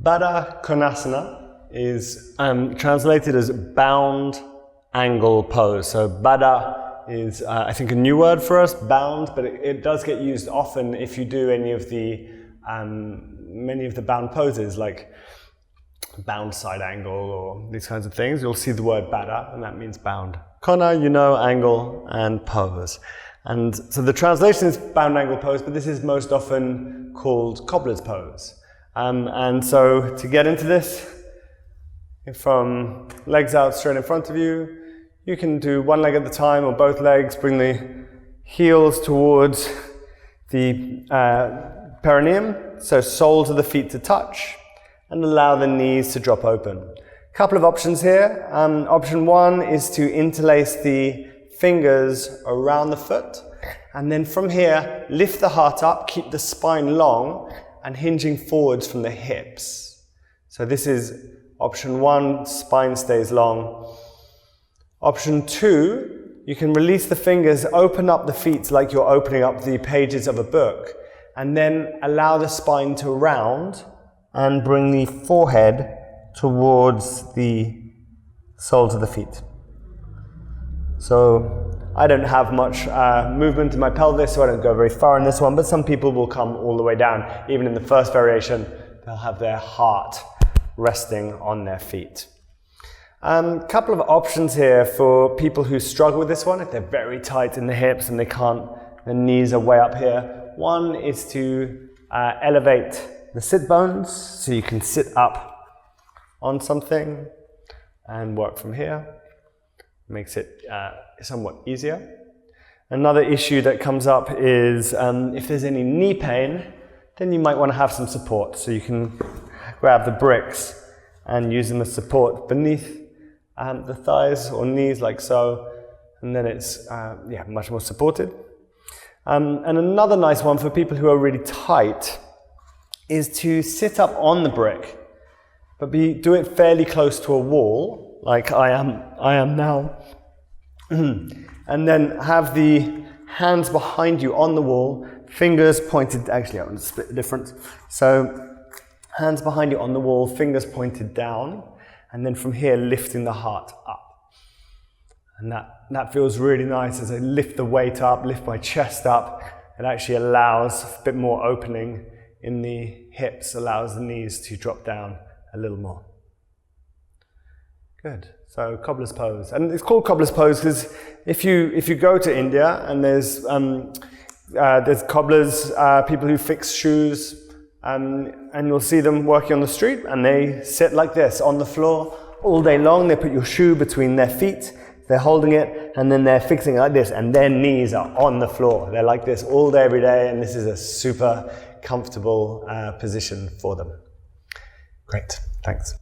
Baddha Konasana is translated as bound angle pose. So Baddha is, I think, a new word for us, bound, but it does get used often if you do any of the, many of the bound poses, like bound side angle or these kinds of things. You'll see the word Baddha, and that means bound. Kona, you know, angle, and pose. And so the translation is bound angle pose, but this is most often called cobbler's pose. And so to get into this, from legs out straight in front of you, you can do one leg at a time or both legs. Bring the heels towards the perineum, so soles of the feet to touch, and allow the knees to drop open. A couple of options here. Option one is to interlace the fingers around the foot, and then from here, lift the heart up, keep the spine long, and hinging forwards from the hips. So this is option one, spine stays long. Option two, you can release the fingers, open up the feet like you're opening up the pages of a book, and then allow the spine to round and bring the forehead towards the soles of the feet. So I don't have much movement in my pelvis, so I don't go very far in this one, but some people will come all the way down. Even in the first variation, they'll have their heart resting on their feet. Couple of options here for people who struggle with this one, if they're very tight in the hips and they can't, the knees are way up here. One is to elevate the sit bones, so you can sit up on something and work from here. Makes it somewhat easier. Another issue that comes up is if there's any knee pain, then you might want to have some support. So you can grab the bricks and use them as support beneath the thighs or knees like so, and then it's much more supported. And another nice one for people who are really tight is to sit up on the brick, but do it fairly close to a wall, like I am now. And then have the hands behind you on the wall, fingers pointed, actually I want to split the difference. So hands behind you on the wall, fingers pointed down, and then from here lifting the heart up. And that feels really nice as I lift the weight up, lift my chest up. It actually allows a bit more opening in the hips, allows the knees to drop down a little more. Good. So cobbler's pose, and it's called cobbler's pose because if you go to India and there's cobblers, people who fix shoes, and you'll see them working on the street, and they sit like this on the floor all day long. They put your shoe between their feet, they're holding it, and then they're fixing it like this, and their knees are on the floor. They're like this all day, every day, and this is a super comfortable position for them. Great, thanks.